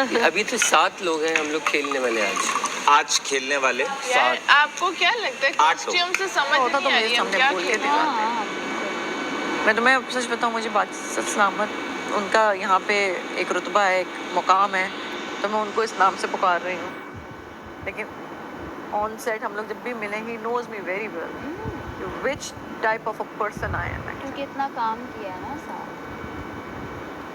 अभी तो 7 लोग हैं हम लोग खेलने वाले आज खेलने वाले 7। आपको क्या लगता है कॉस्ट्यूम से समझ नहीं आ रही है क्या मैं तुम्हें सच बताऊं, मुझे बात सच सलामत उनका यहाँ पे एक रुतबा है, एक मुकाम है, तो मैं उनको इस नाम से पुकार रही हूँ। लेकिन ऑन सेट हम लोग जब भी मिले, he knows me very well which type of a person I am, क्योंकि इतना काम किया है ना साथ।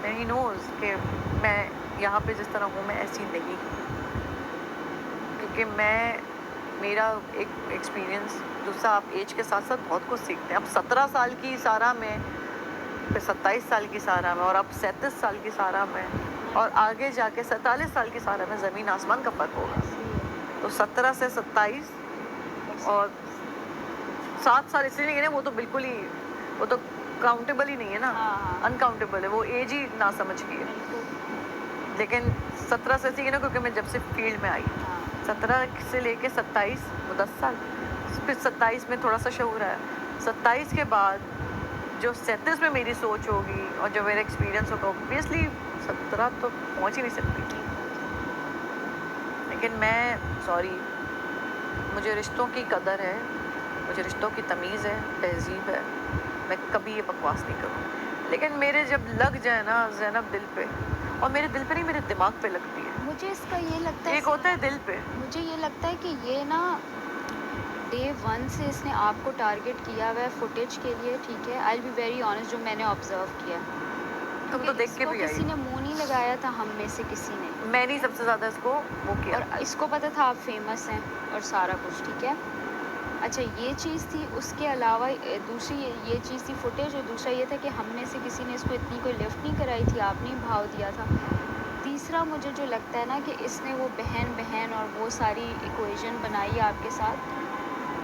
ही नोज कि मैं यहाँ पे जिस तरह हूँ मैं ऐसी नहीं हूँ, क्योंकि मेरा एक एक्सपीरियंस दूसरा, आप एज के साथ साथ बहुत कुछ सीखते हैं। अब 17 साल की सारा में, फिर 27 साल की सारा में, और अब 37 साल की सारा में, और आगे जाके 47 साल की सारा में ज़मीन आसमान का फ़र्क होगा। तो 17 से 27 और 7 साल इसलिए नहीं है, वो तो बिल्कुल ही, वो तो काउंटेबल ही नहीं है ना, अनकाउंटेबल है, वो एज ही ना समझ की है। लेकिन 17 से सीखी ना, क्योंकि मैं जब से फील्ड में आई 17 से लेके 27, वो 10 साल, फिर 27 में थोड़ा सा शऊर आया, 27 के बाद जो 37 में मेरी सोच होगी और जो मेरा एक्सपीरियंस होगा, ऑब्वियसली 17 तो पहुंच ही नहीं सकती। लेकिन मैं सॉरी, मुझे रिश्तों की कदर है, मुझे रिश्तों की तमीज़ है, तहजीब है, मैं कभी ये बकवास नहीं करूँ। लेकिन मेरे जब लग जाए ना ज़ैनब दिल पे, और मेरे दिल पे नहीं, मेरे दिमाग पे लगती है। मुझे इसका ये लगता है, एक होता है दिल पे, मुझे ये लगता है कि ये ना डे 1 से इसने आपको टारगेट किया हुआ है फुटेज के लिए, ठीक है। I will be very honest, जो मैंने ऑब्जर्व किया, तुम तो देख के भी आई, किसी ने मुंह नहीं लगाया था हम में से किसी ने, मैंने ही सबसे ज़्यादा इसको वो किया, और इसको पता था आप फेमस हैं और सारा कुछ, ठीक है। अच्छा ये चीज़ थी, उसके अलावा दूसरी ये चीज़ थी फुटेज, और दूसरा ये था कि हम में से किसी ने इसको इतनी कोई लिफ्ट नहीं कराई थी, आपने भाव दिया था। तीसरा मुझे जो लगता है ना कि इसने वो बहन और वो सारी इक्वेशन बनाई आपके साथ,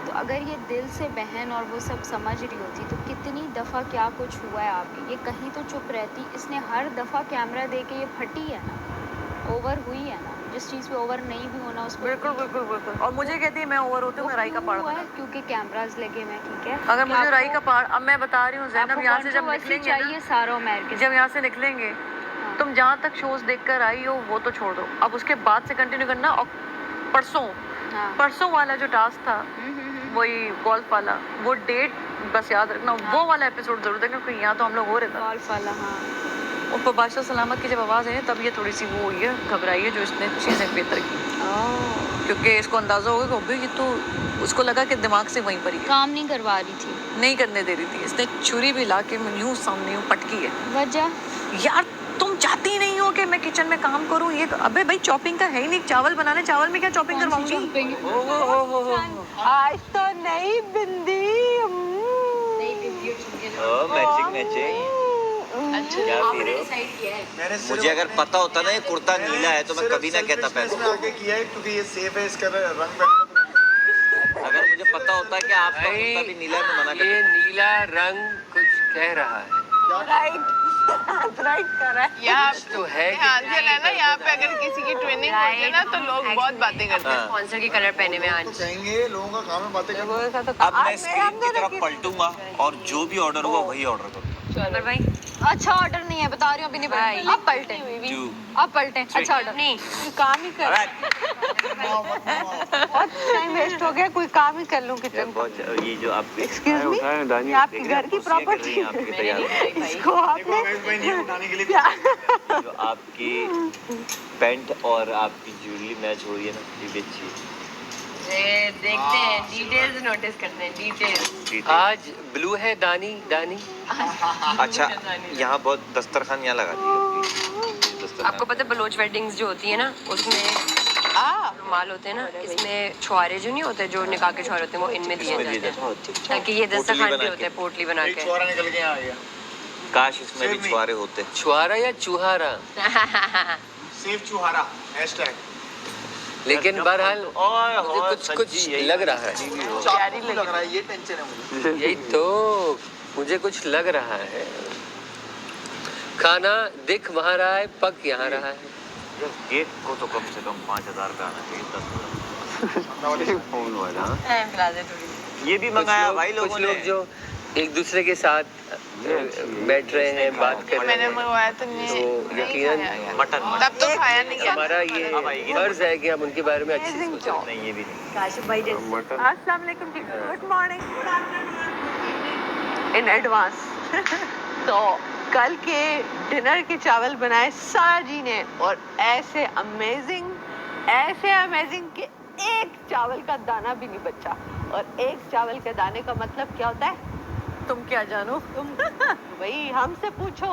तो अगर ये दिल से बहन और वो सब समझ रही होती तो कितनी दफ़ा क्या कुछ हुआ है आप, ये कहीं तो चुप रहती। इसने हर दफ़ा कैमरा दे के ये फटी है ना, ओवर हुई है ना, जिस चीज़ पे ओवर नहीं भी होना उस पर बिल्कुल बिल्कुल बिल्कुल। और मुझे कहती है मैं ओवर होती हूँ, मैं राई का पहाड़ हुआ है क्योंकि कैमरास लगे हुए, ठीक है। अगर मुझे राई का पहाड़, अब मैं बता रही हूँ ज़ैनब, यहाँ से जब निकलेंगे चाहिए सारा अमेरिका, जब यहाँ से निकलेंगे, तुम जहाँ तक शोज देखकर आई हो वो तो छोड़ दो, अब उसके बाद से कंटिन्यू करना। और परसों वाला जो टास्क था, वही गोल्फ वाला, वो डेट बस याद रखना, वो वाला एपिसोड जरूर देखना, क्योंकि यहाँ तो हम लोग हो रहे थे गोल्फ वाला। हाँ, ऊपर बादशाह सलामत की जब आवाज़ आई तब ये थोड़ी सी वो हुई है, घबराई है, जो इसने चीज़ें बेहतर की, क्योंकि इसको अंदाज़ा होगा कि ये तो, उसको लगा कि दिमाग से वहीं पर ही काम नहीं करवा रही थी, नहीं करने दे रही थी। इसने छुरी भी ला के यूँ सामने यूँ पटकी है। वजह यार तुम चाहती नहीं हो कि मैं किचन में काम करूं, ये अबे भाई चॉपिंग का है ही नहीं, चावल बनाने, चावल में क्या चॉपिंग करवाऊंगी? आज तो नई बिंदी, मैचिंग। क्या पी रहे हो? मुझे अगर पता होता ना ये कुर्ता नीला है तो मैं कभी ना कहता पैसे आगे किया है, क्योंकि ये सेफ है, इसका रंग। अगर मुझे पता होता कि आपका कुर्ता भी नीला है तो मना करता। ये नीला रंग कुछ कह रहा है, राइट कर रहा है। यहाँ तो है आंचल है ना, यहाँ पे अगर किसी की ट्विनिंग होती है ना तो लोग बहुत बातें करते हैं। स्पॉन्सर की कलर पहने में आज कहेंगे लोगों का काम है बातें करना। अब मैं स्क्रीन की तरफ पलटूंगा और जो भी ऑर्डर हुआ वही ऑर्डर करूंगा। पर भाई अच्छा ऑर्डर नहीं है, बता रही हूँ, अभी नहीं पलटे, अब पलटे, अब पलटे। अच्छा ऑर्डर नहीं, काम ही कर, बहुत टाइम वेस्ट हो गया, कोई काम ही कर लूँ किचन। ये जो आप एक्सक्यूज मी, आपकी घर की प्रॉपर्टी, इसको आपने जो आपकी पैंट और आपकी ज्वेलरी मैच हो रही है ना, ये भी अच्छी है। देखते हैं, डिटेल्स नोटिस करते हैं, डिटेल्स। आज ब्लू है दानी। अच्छा, यहाँ बहुत दस्तरखान यहाँ लगा दी। आपको पता है बलोच वेडिंग्स जो होती है ना, उसमें रुमाल होते हैं ना, इसमें छुआरे जो नहीं होते, जो निकाह के छुआरे होते हैं, वो इनमें दिए जाते हैं, ताकि ये दस्तरखान पे होते हैं, पोटली बना के। छुआरा निकल के आ गया। काश इसमें भी छुआरे होते। छुआरा या चूहारा? Safe चुहारा hashtag. लेकिन बहरहाल मुझे कुछ लग रहा है, लग रहा है, ये टेंशन है मुझे। यही तो मुझे कुछ लग रहा है। खाना दिख वहाँ रहा है, पक यहाँ रहा है। केक को तो कम से कम 5,000 का आना चाहिए, 10,000 फोन वाला। ये भी मंगाया भाई लोगों ने। जो एक दूसरे के साथ बैठ रहे हैं, बात कर रहे मैंने हैं, मंगवाया तो तो नहीं यकीनन खाया गया। मटन तब तो खाया नहीं गया। हमारा ये फर्ज है कि हम उनके बारे में अच्छी सोचें। नहीं, ये भी नहीं। काशिफ भाई जैसे मटन अस्सलाम वालेकुम जी, गुड मॉर्निंग इन एडवांस। तो कल के डिनर के चावल बनाए सारा जी ने, और ऐसे अमेजिंग कि एक चावल का दाना भी नहीं बचा। और एक चावल के दाने का मतलब क्या होता है तुम क्या जानो? तुम भाई हमसे पूछो,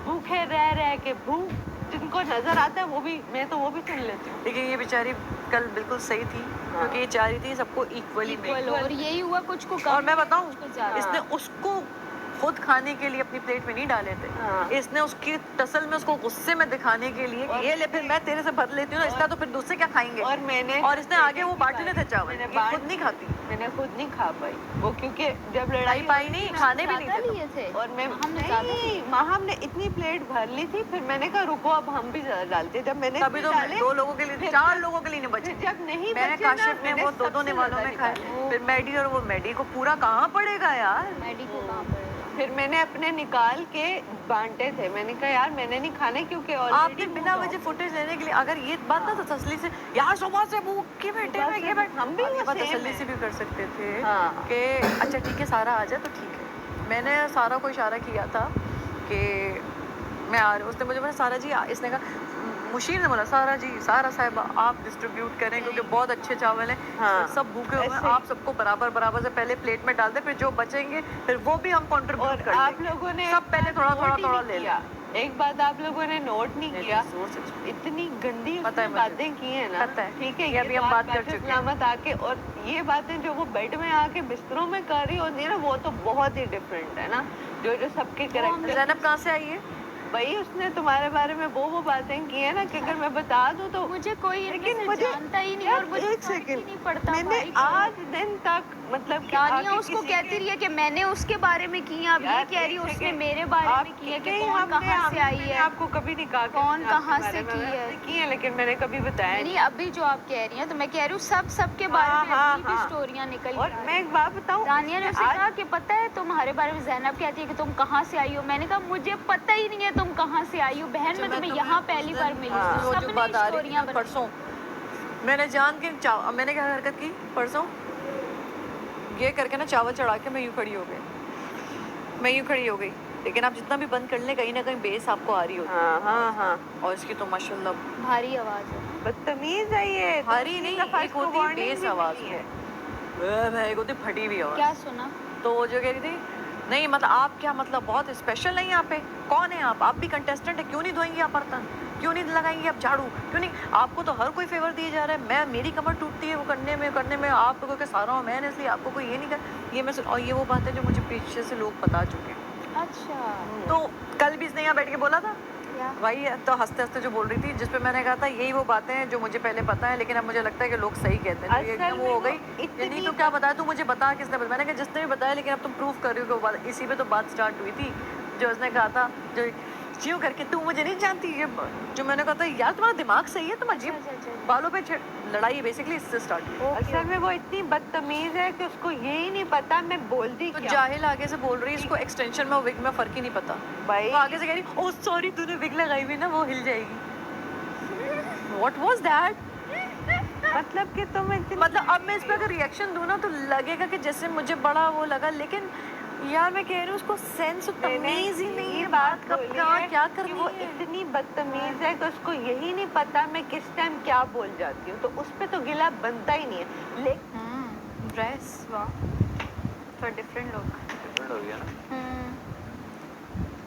भूखे रह रह के भूख जिनको नजर आता है वो भी, मैं तो वो भी सुन लेती हूँ। लेकिन ये बेचारी कल बिल्कुल सही थी, क्योंकि ये चाह रही थी सबको इक्वली Equal, और यही हुआ, कुछ को कम और मैं बताऊं, कुछ ज्यादा। इसने उसको खुद खाने के लिए अपनी प्लेट में नहीं डाले थे। इसने उसकी टसल में उसको गुस्से में दिखाने के लिए कि ये ले फिर मैं तेरे से भर लेती हूँ, इसका तो फिर दूसरे क्या खाएंगे। और इसने आगे वो बांटने थे चावल, ये खुद नहीं खाती। मैंने खुद नहीं खा पाई वो, क्योंकि जब लड़ाई पाई नहीं, खाने भी नहीं ज्यादा थे। लिए थे और मैं हमने ज्यादा नहीं, हमने इतनी प्लेट भर ली थी, फिर मैंने कहा रुको अब हम भी ज्यादा डालते। जब मैंने तभी तो डाले, दो लोगों के लिए, फिर 4 लोगों के लिए नहीं बचे। जब नहीं मैंने बचे ना, काशिफ ने मैंने वो दो सबसे निवालों ज्यादा में खाए, निकाले। फिर मैडी, और वो मैडी को पूरा कहाँ पड़ेगा यार। मैडी को कहाँ पड़ेगा। फिर मैंने अपने निकाल के बांटे थे। मैंने कहा यार मैंने नहीं खाने, क्योंकि आपने बिना वजह फुटेज लेने के लिए, अगर ये बात ना तो तसल्ली से यार सुबह से भूख के बैठे हुए, ये बैठ, हम भी आप ये बात same तसल्ली है। से भी कर सकते थे हाँ। कि अच्छा ठीक है सारा आ जाए तो ठीक है। मैंने सारा को इशारा किया था कि मैं आ रही हूँ। उसने मुझे बोला सारा जी इसने कहा, मुशीर ने बोला सारा जी, सारा साहब आप डिस्ट्रीब्यूट करें क्योंकि बहुत अच्छे चावल हैं। हाँ। सब भूखे हुए हैं, ऐसे। आप सबको बराबर बराबर से पहले प्लेट में डाल दे, फिर जो बचेंगे फिर वो भी हम कंट्रीब्यूट और कर आप लेंगे। लोगों ने सब पहले थोड़ा थोड़ा नोट ही थोड़ा नहीं ले किया। लिया। एक बात आप लोगों ने नोट नहीं किया, इतनी गंदी पता है उसने मुझे। बातें की है ना। पता है। ठीक है, ये अभी हम बात कर चुके हैं। सलामत आके, और ये बातें जो वो बेड में आके बिस्तरों में कर रही होती है ना, वो तो बहुत ही डिफरेंट है ना। जो सबके कैरेक्टर, ज़ैनब कहाँ से आई है? भाई उसने तुम्हारे बारे में वो बातें की है ना कि अगर मैं बता दूं तो मुझे कोई लेकिन इनमें से मुझे जानता ही नहीं, यार, और मुझे एक फर्क ही सेकंड, नहीं पड़ता मैंने भाई। आज दिन तक मतलब कि दानिया आगे उसको किसी कहती के- रही है कि मैंने उसके बारे में किया, अब ये यार, कह रही है एक उसने सेकंड, मेरे बारे में किया कि कौन कहाँ से आई मैंने है। आपको कभी नहीं कहा कि कौन मैंने आपके कहाँ बारे से में की है। मैंने की है, लेकिन मैंने कभी बताया नहीं, अभी जो आप कह रही हैं तो मैं कह रही हूँ सबके बारे में हाँ, अपनी भी हाँ। स्टोरियाँ निकल और के आ मैं रही एक बात बताऊं, हैं। दानिया ने उसे आज- कहा कि पता है तुम्हारे बारे में, ज़ैनब कहती है कि तुम कहाँ से आई हो। मैंने कहा मुझे पता ही नहीं है तुम कहाँ से आई हो बहन, मैं तुम्हें यहाँ पहली बार मिली हाँ। हूँ। वो जो सबने बात आ रही थी स्टोरियाँ ना बनाई। परसों, मैंने जान के मैंने क्या हरकत की परसों, ये करके ना चावल चढ़ा के मैं यूँ खड़ी हो गई। लेकिन आप जितना भी बंद कर लें, कहीं ना कहीं बेस आपको आ रही होती हाँ हाँ हाँ, है। और इसकी तो माशाल्लाह भारी आवाज़ है। बदतमीज है ये। भारी नहीं, दफा एक इसको होती है warning बेस भी आवाज मिली में, एक होती है फटी हुई आवाज। क्या सुना? तो वो जो कह रही थी, नहीं मतलब आप क्या मतलब बहुत स्पेशल नहीं यहाँ पे, कौन है आप भी कंटेस्टेंट है, क्यों नहीं धोएंगे आप बर्तन, क्यों नहीं लगाएंगे आप झाड़ू, क्यों नहीं, आपको तो हर कोई फेवर दिया जा रहा है। मेरी कमर टूटती है वो करने में आप लोगों के सारा हूँ मैंने, इसलिए आपको कोई ये नहीं कर ये मैं सुन। और ये वो बात है जो मुझे पीछे से लोग बता चुके हैं। अच्छा, तो कल भी इसने यहाँ बैठ के बोला था क्या? भाई, तो हंसते हंसते जो बोल रही थी, जिस पे मैंने कहा था यही वो बातें हैं जो मुझे पहले पता है, लेकिन अब मुझे लगता है कि लोग सही कहते हैं। तो ये असल एकदम वो में हो वो गई, इतनी ये नहीं तो क्या बताया तू मुझे, बता किसने बताया। मैंने कहा जिसने भी बताया, लेकिन अब तुम प्रूफ कर रही हो कि वो बात, इसी पे तो बात स्टार्ट हुई थी जो उसने कहा था, जो क्यों करके तू मुझे नहीं जानती, ये जो मैंने कहा था यार तुम्हारा दिमाग सही है, तुम अजीब बालों पे लड़ाई बेसिकली इससे स्टार्ट हुई। असल में वो इतनी बदतमीज है कि उसको यही नहीं पता मैं बोलती तो क्या। जाहिल आगे से बोल रही है, इसको एक्सटेंशन में और विग में फर्क ही नहीं पता। भाई वो आगे से कह रही ओह सॉरी तूने विग लगाई हुई ना, वो हिल जाएगी। What was that? मतलब कि तुम इतनी मतलब अब मैं इस पर अगर रिएक्शन दूँ ना तो लगेगा कि जैसे मुझे बड़ा वो लगा, लेकिन यार मैं कह रही हूँ उसको सेंस तमीज ही नहीं है, बात कब बोली कहाँ है क्या कि करनी वो है। इतनी बदतमीज है कि उसको यही नहीं पता मैं किस टाइम क्या बोल जाती हूँ, तो उस पे तो गिला बनता ही नहीं है। लेकिन ड्रेस वाह, फॉर डिफरेंट लुक। डिफरेंट हो गया ना।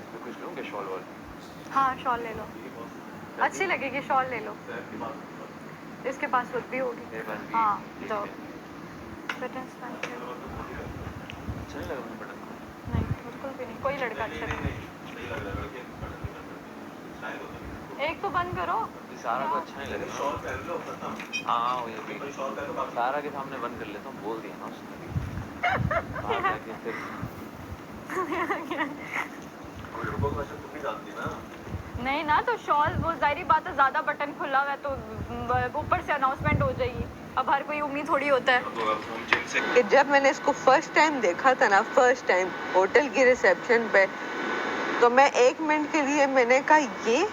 मैं कुछ लूँ क्या, शॉल वॉल? हाँ शॉल ले लो, अच्छी लगेगी शॉल ले लो, इसके पास वक्त भी होगी। हाँ तो अच्छा नहीं लगा मुझे बटन? नहीं बिल्कुल भी नहीं, कोई लड़का अच्छा नहीं। एक तो बंद करो। सारा को अच्छा नहीं लगा। हाँ वो ये भी सारा के सामने बंद कर लेता हूँ, बोल दिया ना उसने। बाहर जाके फिर नहीं ना, तो शॉल वो जाहिर बात है, ज्यादा बटन खुला हुआ है तो ऊपर से अनाउंसमेंट हो जाएगी। अब हर कोई उम्मीद थोड़ी होता है कि जब मैंने इसको फर्स्ट टाइम देखा था ना, फर्स्ट टाइम होटल की रिसेप्शन पे, तो मैं 1 मिनट के लिए मैंने कहा ये,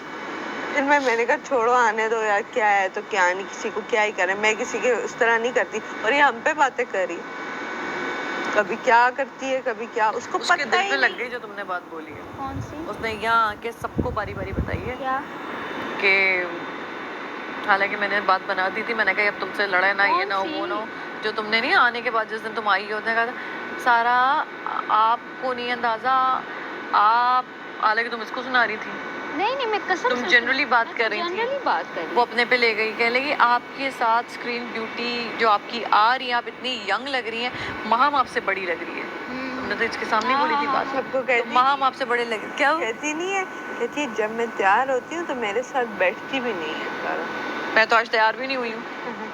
फिर मैंने कहा छोड़ो आने दो यार, क्या है तो क्या नहीं, किसी को क्या ही करें, मैं किसी के उस तरह नहीं करती। और ये हम पे बातें कर रही, कभी क्या करती है कभी क्या, उसको उसके पता दिल ही पे लग नहीं। गई जो तुमने बात बोली है। कौन सी? उसने यहाँ आके सबको बारी बारी बताई है क्या? कि हालांकि मैंने बात बना दी थी, मैंने कहा अब तुमसे लड़े ना, ये ना हो, वो ना हो। जो तुमने नहीं आने के बाद जिस दिन तुम आई हो, उसने कहा सारा आपको नहीं अंदाजा, आप, हालांकि तुम इसको सुना रही थी, नहीं नहीं, मैं कसम तुम से जनरली बात कर रही थी, जनरली बात कर रही वो अपने पे ले गई, कह लगी आपके साथ स्क्रीन ब्यूटी जो आपकी आ रही है, आप इतनी यंग लग रही हैं, माहम आपसे बड़ी लग रही है। तुमने तो इसके सामने बोली थी बात, सबको तो कहती माहम आपसे बड़े लग, क्या हुआ? कहती नहीं है, कहती है जब मैं तैयार होती हूँ तो मेरे साथ बैठती भी नहीं है सारा। मैं तो आज तैयार भी नहीं हुई हूँ।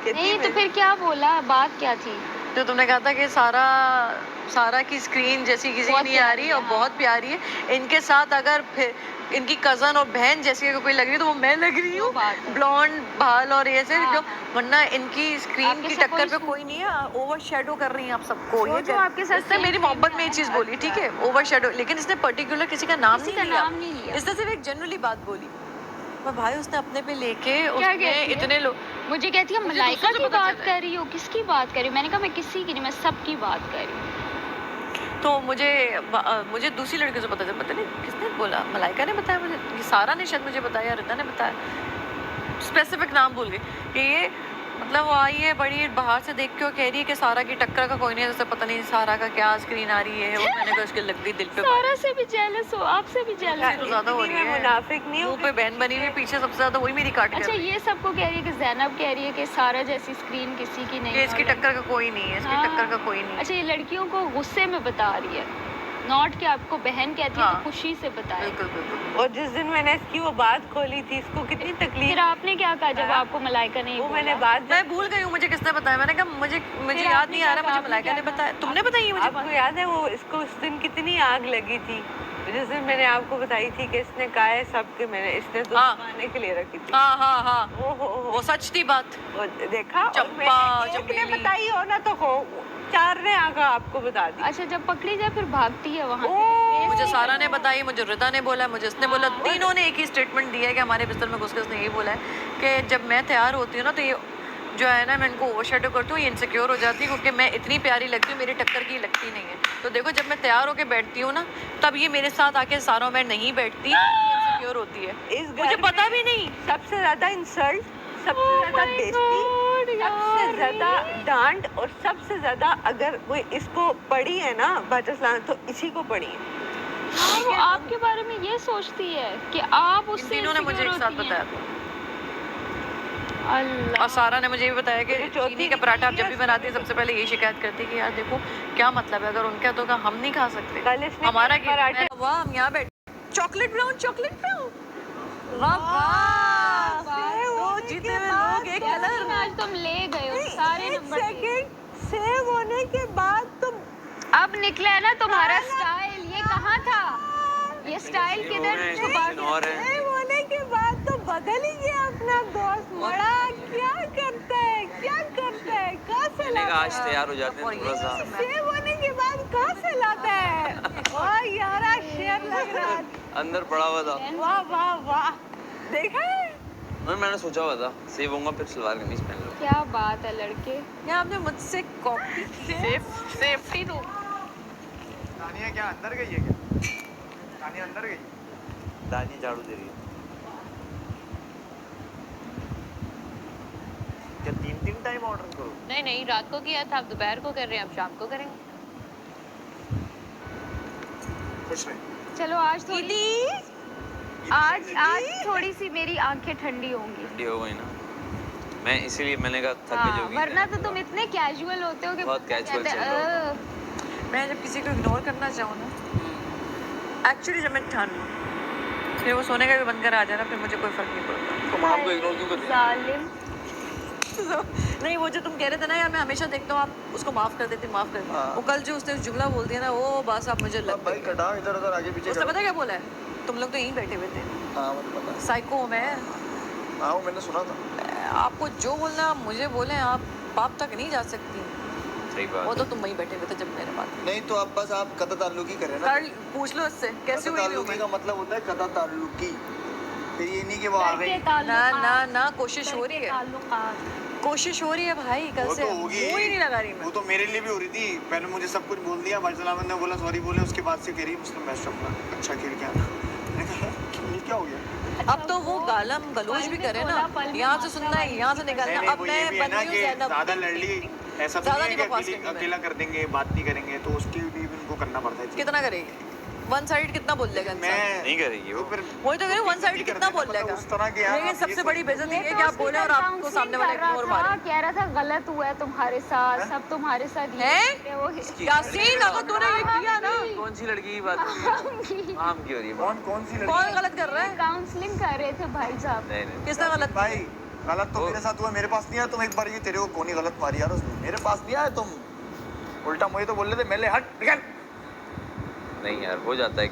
कहती नहीं है तो फिर क्या बोला, बात क्या थी? जो तुमने कहा था कि सारा की स्क्रीन जैसी किसी की बहुत नहीं आ रही प्यारी है, और हाँ। बहुत प्यारी है, इनके साथ अगर फिर इनकी कजन और बहन जैसी अगर कोई लग रही है तो वो मैं लग रही वो हूँ, बात है। ब्लॉन्ड बाल और ऐसे हाँ, जो, हाँ। वरना इनकी स्क्रीन आपके की साथ टक्कर पे कोई कोई नहीं है, ओवर शेडो कर रही हैं आप सबको। जो ये जो आपके साथ इसने same मेरी frame मोहब्बत में में ये है। चीज बोली, ठीक है, अच्छा। ओवर शेडो, लेकिन इसने पर्टिकुलर किसी का नाम किसी नहीं का लिया, नाम नहीं लिया। इसने सिर्फ एक जनरली बात बोली। पर भाई उसने अपने पे लेके क्या उसने कहती है? इतने लोग, मुझे कहती है मुझे मलाइका दूसरों से की पता बात चला है। कर रही हो, किसकी बात कर रही हो? मैंने कहा मैं किसी की नहीं, मैं सबकी बात कर रही हूँ। तो मुझे दूसरी लड़कियों से पता नहीं किसने बोला, मलाइका ने बताया मुझे, ये सारा ने शायद मुझे बताया, रिता ने बताया, स्पेसिफिक नाम भूल गई कि ये मतलब वो आई है बड़ी बाहर से देख के, वो कह रही है कि सारा की टक्कर का कोई नहीं है, जैसे पता नहीं सारा का क्या स्क्रीन आ रही है, वो मैंने कहा उसके लग गई दिल पे बात। सारा से भी जेलस हो, आपसे भी जेलस तो हो। ज्यादा हो इतनी रही मैं है, मुनाफिक नहीं हूँ मुंह पे बहन बनी हुई, पीछे सबसे ज्यादा वही मेरी काट अच्छा, कर रही है ये सबको कह रही है कि जैनब कह रही है कि सारा जैसी स्क्रीन किसी की नहीं कि है इसकी और टक्कर का कोई नहीं है, इसकी हाँ। टक्कर का कोई नहीं है। अच्छा, ये लड़कियों को गुस्से में बता रही है, नॉट कि आपको बहन कहती है हाँ। तो खुशी से बताए। बिल्कुल बिल्कुल। और जिस दिन मैंने इसकी वो बात खोली थी, इसको कितनी फिर तकलीफ, आपने क्या कहा जब हाँ। आपको मलाइका ने ये वो बोला? मैंने बात मैं भूल गई हूँ मुझे किसने बताया, मैंने कहा मुझे फिर याद आपने नहीं आ क्या रहा, कहा? मुझे मलाइका ने आपने क्या बताया, कहा? तुमने बताई है मुझे आपको याद है वो इसको उस दिन कितनी आग लगी थी, जिस दिन मैंने आपको बताई थी कि इसने कहा है सबके, मैंने इसने तो हाँ। छुपाने के लिए रखी थी। हाँ हाँ हाँ, ओहो वो सच थी बात। वो देखा, और चंपा, मैंने एक ने चमेली। बताई हो ना तो हो, 4 ने आकर आपको बता दी। अच्छा, जब पकड़ी जाए फिर भागती है वहाँ ओ, मुझे सारा ने बताई, मुझे रिता ने बोला, मुझे इसने बोला, हाँ। तीनों ने एक ही स्टेटमेंट दिया है कि हमारे बिस्तर में घुस के उसने यही बोला है कि जब मैं तैयार होती हूँ ना तो ये जो है ना, मैं इनको ओवरशैडो करती हूँ, ये इनसिक्योर हो जाती है क्योंकि मैं इतनी प्यारी लगती हूँ, मेरी टक्कर की लगती नहीं है। तो देखो जब मैं तैयार होकर बैठती हूँ ना, तब ये मेरे साथ आके सारों में नहीं बैठती, इनसिक्योर होती है, इस घर मुझे पता में भी नहीं। सबसे ज्यादा इंसल्ट, सबसे ज्यादा बेइज्जती, सबसे ज्यादा डांट, और सबसे ज्यादा अगर वो इसको पड़ी है ना बाचस्लान, तो इसी को पड़ी है। हाँ, वो आपके बारे में ये सोचती है कि आप इन उससे तीनों ने मुझे एक insecure साथ होती हैं। बताया था, अल्लाह। और सारा ने मुझे ये बताया कि मेरी चौथी चीनी का की पराठा आप जब भी चीज़ बनाती है सबसे पहले यही शिकायत करती है कि यार देखो क्या मतलब है, अगर उनका तो हम नहीं खा सकते, कल इसने हमारा मेरे पराठे, वाह हम यहाँ बैठ, चॉकलेट ब्राउन वाह वाह, वाह, सेव दो होने जीते के हुए बाद लोग एक यार, कलर। आज तुम ले गए हो सारे एक नंबर लिए। सेकंड, सेव होने के बाद तुम अब निकला है ना तुम्हारा स्टाइल, ये कहाँ था? ये स्टाइल किधर छुपा के? और है सेव होने के बाद तो बदल ही गया अपना दोस्त। बड़ा क्या करता है, क्या करता है, कहाँ से लाता आज है? तैयार हो जाते हैं थोड़ा सा। सेव होने के बाद कहाँ से लाता है? वाह यारा, शेर लग रहा है। अंदर पड़ा हुआ था, वाह वाह वाह, देखा है? मैंने सोचा हुआ था सेव होऊंगा फिर सलवार कमीज पहन लूंगा। क्या बात है लड़के। ये आपने मुझसे कॉपी सेफ्टी दो। दानिया क्या अंदर गई है क्या? दानिया अंदर गई? दानी झाड़ू दे रही है। क्या 3 टाइम ऑर्डर करो? नहीं नहीं, रात को किया था, अब दोपहर को कर रहे हैं, अब शाम को करेंगे। खुश रहे। चलो आज थोड़ी सी मेरी आंखें ठंडी होंगी। ठंडी हो गई ना, मैं इसीलिए मैंने कहा थक हाँ, जाओगी। वरना तो तुम इतने कैजुअल होते हो कि बहुत casual कहते, चल रहा होता मैं जब किसी को इग्नोर करना चाहूँ ना, एक्चुअली जब मैं ठान लूँ फिर वो सोने का भी बंद कर आ जाए ना, फिर मुझे कोई फर्क नहीं पड़ता। तुम आपको इग्नोर क्यों करती हो? जालिम। नहीं, वो जो तुम कह रहे थे ना यार, मैं हमेशा देखता हूँ आप उसको माफ कर देते, माफ कर देते। हाँ। वो कल जो उसने जुमला बोल दिया ना, वो बस आप मुझे अब लग भाई कटाओ इधर उधर आगे पीछे उसने करो। पता क्या बोला है, तुम लोग तो यहीं बैठे हुए थे, हाँ मुझे पता है। साइको हूँ मैं। हाँ वो मैंने सुना था। आपको जो बोलना है आप मुझे बोलें, आप बाप तक नहीं जा सकती। सही बात वो तो तुम वहीं बैठे हुए थे जब मेरे बात नहीं तो अब बस आप कता ताल्लुकी करें ना। कर पूछ लो इससे कैसे हुई थी ताल्लुकी का वो? मतलब होता है कता ताल्लुकी। फिर ये नहीं कि वो आ गई। ना ना ना कोशिश हो रही है, कोशिश हो रही है भाई, कल वो से तो होगी। मुंह ही नहीं लगा रही वो मैं। तो मेरे लिए भी हो रही थी। मैंने मुझे सब कुछ बोल दिया। भाई सलामत ने बोला सॉरी बोले, उसके बाद से कह रही मुस्लिम मैच अपना अच्छा खेल के आना। मैंने कहा ये क्या हो गया? अब तो वो गालम गलोच भी करे ना, यहाँ से सुनना है, यहाँ से निकलना। नहीं, अब वो मैं ये भी है बन ना रही हूँ कि ज़ैनब। ज्यादा लड़ ली ऐसा तो ज्यादा नहीं है नहीं कि बकवास करनी अकेला कर देंगे, बात नहीं करेंगे, तो उसके भी उनको करना पड़ता है। कितना करेगी? वन साइड कितना बोल लेगा इंसान? मैं नहीं करेगी वो। तो फिर वही तो कह रही हूँ, वन साइड कितना बोल मतलब लेगा? उस तरह के यार लेकिन आप सबसे ये बड़ी बेइज्जती है कि आप बोले और आपको सामने वाला इग्नोर मारे। कह रहा था गलत हुआ है तुम्हारे साथ, हैं? सब तुम्हारे साथ हैं? वो यासीन अगर तूने ये किया ना, कौन सी लड़की की बात हो रही है? आम की हो रही है बात? कौन सी लड़की? कौन गलत कर रहा है? काउंसलिंग कर रहे थे भाई साहब। नहीं नहीं किसने गलत? भाई गलत तो मेरे साथ हुआ, मेरे पास नहीं आया। तुम एक बार ये तेरे को कौन ही गलत मारी यार उसने, मेरे पास नहीं आया। तुम उल्टा मुझे तो बोल रहे थे मेले हट निकल। नहीं यार, हो जाता है।